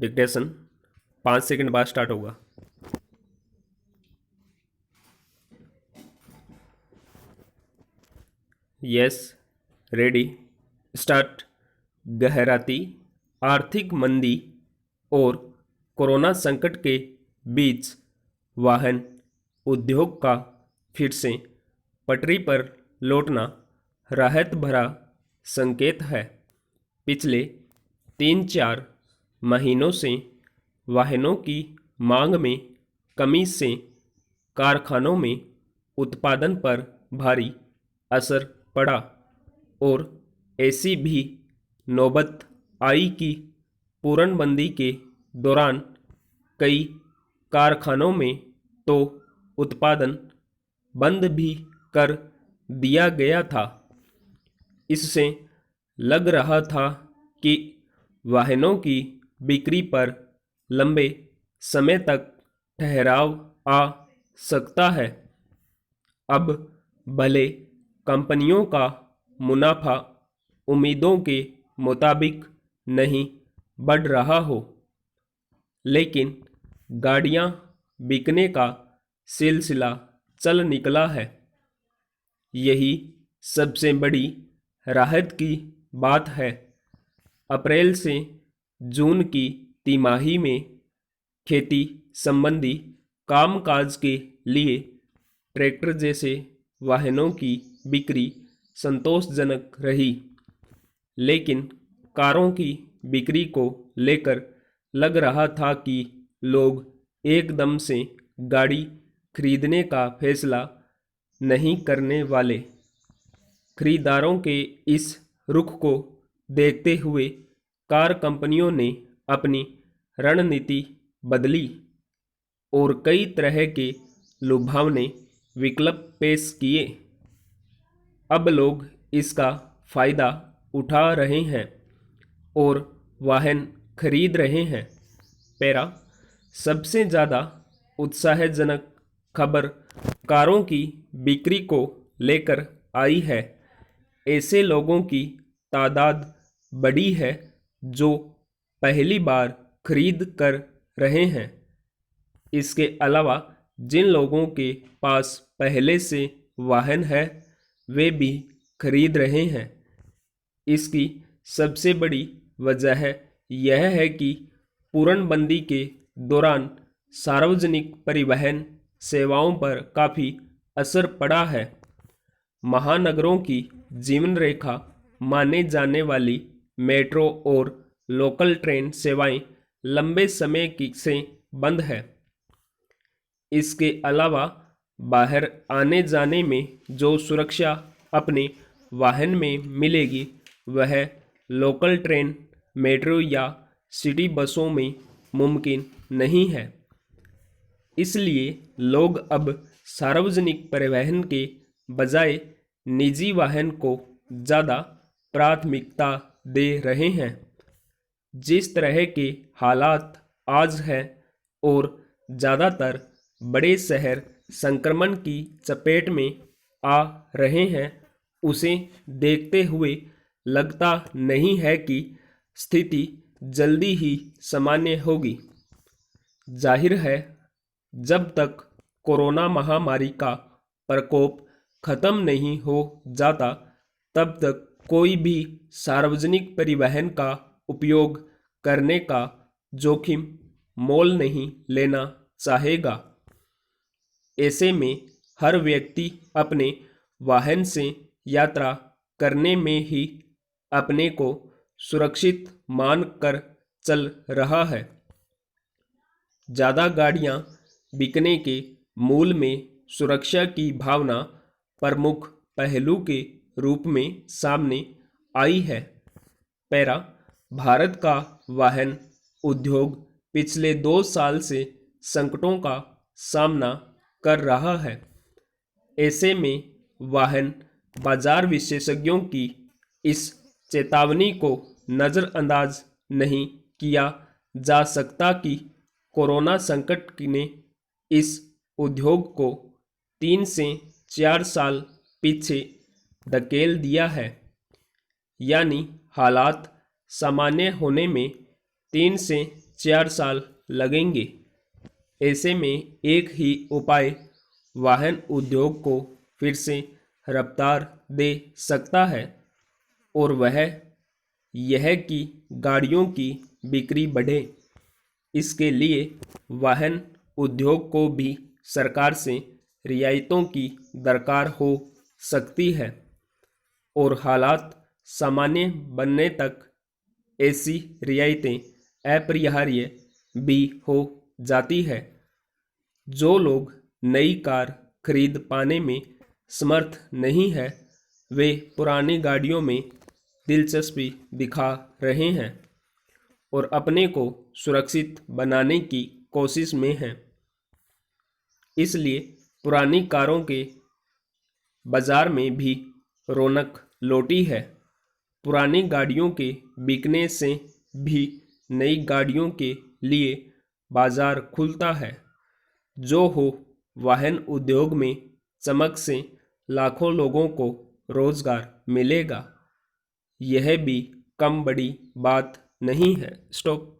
Dictation 5 second बाद start होगा। Yes, ready, start. गहराती आर्थिक मंदी और कोरोना संकट के बीच वाहन उद्योग का फिर से पटरी पर लौटना राहत भरा संकेत है। पिछले 3-4 महीनों से वाहनों की मांग में कमी से कारखानों में उत्पादन पर भारी असर पड़ा और ऐसी भी नौबत आई कि पूर्णबंदी के दौरान कई कारखानों में तो उत्पादन बंद भी कर दिया गया था। इससे लग रहा था कि वाहनों की बिक्री पर लंबे समय तक ठहराव आ सकता है। अब भले कंपनियों का मुनाफा उम्मीदों के मुताबिक नहीं बढ़ रहा हो, लेकिन गाड़ियां बिकने का सिलसिला चल निकला है। यही सबसे बड़ी राहत की बात है। अप्रैल से जून की तिमाही में खेती संबंधी कामकाज के लिए ट्रैक्टर जैसे वाहनों की बिक्री संतोषजनक रही, लेकिन कारों की बिक्री को लेकर लग रहा था कि लोग एकदम से गाड़ी खरीदने का फैसला नहीं करने वाले। खरीदारों के इस रुख को देखते हुए कार कंपनियों ने अपनी रणनीति बदली और कई तरह के लुभावने विकल्प पेश किए। अब लोग इसका फायदा उठा रहे हैं और वाहन खरीद रहे हैं। पैरा सबसे ज़्यादा उत्साहजनक खबर कारों की बिक्री को लेकर आई है। ऐसे लोगों की तादाद बढ़ी है जो पहली बार खरीद कर रहे हैं। इसके अलावा जिन लोगों के पास पहले से वाहन है वे भी खरीद रहे हैं। इसकी सबसे बड़ी वजह यह है कि पूर्णबंदी के दौरान सार्वजनिक परिवहन सेवाओं पर काफ़ी असर पड़ा है। महानगरों की जीवन रेखा माने जाने वाली मेट्रो और लोकल ट्रेन सेवाएं लंबे समय से बंद है। इसके अलावा बाहर आने जाने में जो सुरक्षा अपने वाहन में मिलेगी वह लोकल ट्रेन, मेट्रो या सिटी बसों में मुमकिन नहीं है। इसलिए लोग अब सार्वजनिक परिवहन के बजाय निजी वाहन को ज़्यादा प्राथमिकता दे रहे हैं। जिस तरह के हालात आज हैं और ज़्यादातर बड़े शहर संक्रमण की चपेट में आ रहे हैं, उसे देखते हुए लगता नहीं है कि स्थिति जल्दी ही सामान्य होगी। जाहिर है, जब तक कोरोना महामारी का प्रकोप खत्म नहीं हो जाता, तब तक कोई भी सार्वजनिक परिवहन का उपयोग करने का जोखिम मोल नहीं लेना चाहेगा। ऐसे में हर व्यक्ति अपने वाहन से यात्रा करने में ही अपने को सुरक्षित मान कर चल रहा है। ज़्यादा गाड़ियां बिकने के मूल में सुरक्षा की भावना प्रमुख पहलू के रूप में सामने आई है। पैरा भारत का वाहन उद्योग पिछले 2 साल से संकटों का सामना कर रहा है। ऐसे में वाहन बाजार विशेषज्ञों की इस चेतावनी को नज़रअंदाज नहीं किया जा सकता कि कोरोना संकट ने इस उद्योग को 3 से 4 साल पीछे धकेल दिया है। यानी हालात सामान्य होने में 3 से 4 साल लगेंगे। ऐसे में एक ही उपाय वाहन उद्योग को फिर से रफ्तार दे सकता है और वह यह कि गाड़ियों की बिक्री बढ़े। इसके लिए वाहन उद्योग को भी सरकार से रियायतों की दरकार हो सकती है और हालात सामान्य बनने तक ऐसी रियायतें अपरिहार्य भी हो जाती है। जो लोग नई कार खरीद पाने में समर्थ नहीं है वे पुरानी गाड़ियों में दिलचस्पी दिखा रहे हैं और अपने को सुरक्षित बनाने की कोशिश में हैं। इसलिए पुरानी कारों के बाजार में भी रौनक लौटी है। पुरानी गाड़ियों के बिकने से भी नई गाड़ियों के लिए बाजार खुलता है। जो हो, वाहन उद्योग में चमक से लाखों लोगों को रोजगार मिलेगा। यह भी कम बड़ी बात नहीं है। स्टॉप।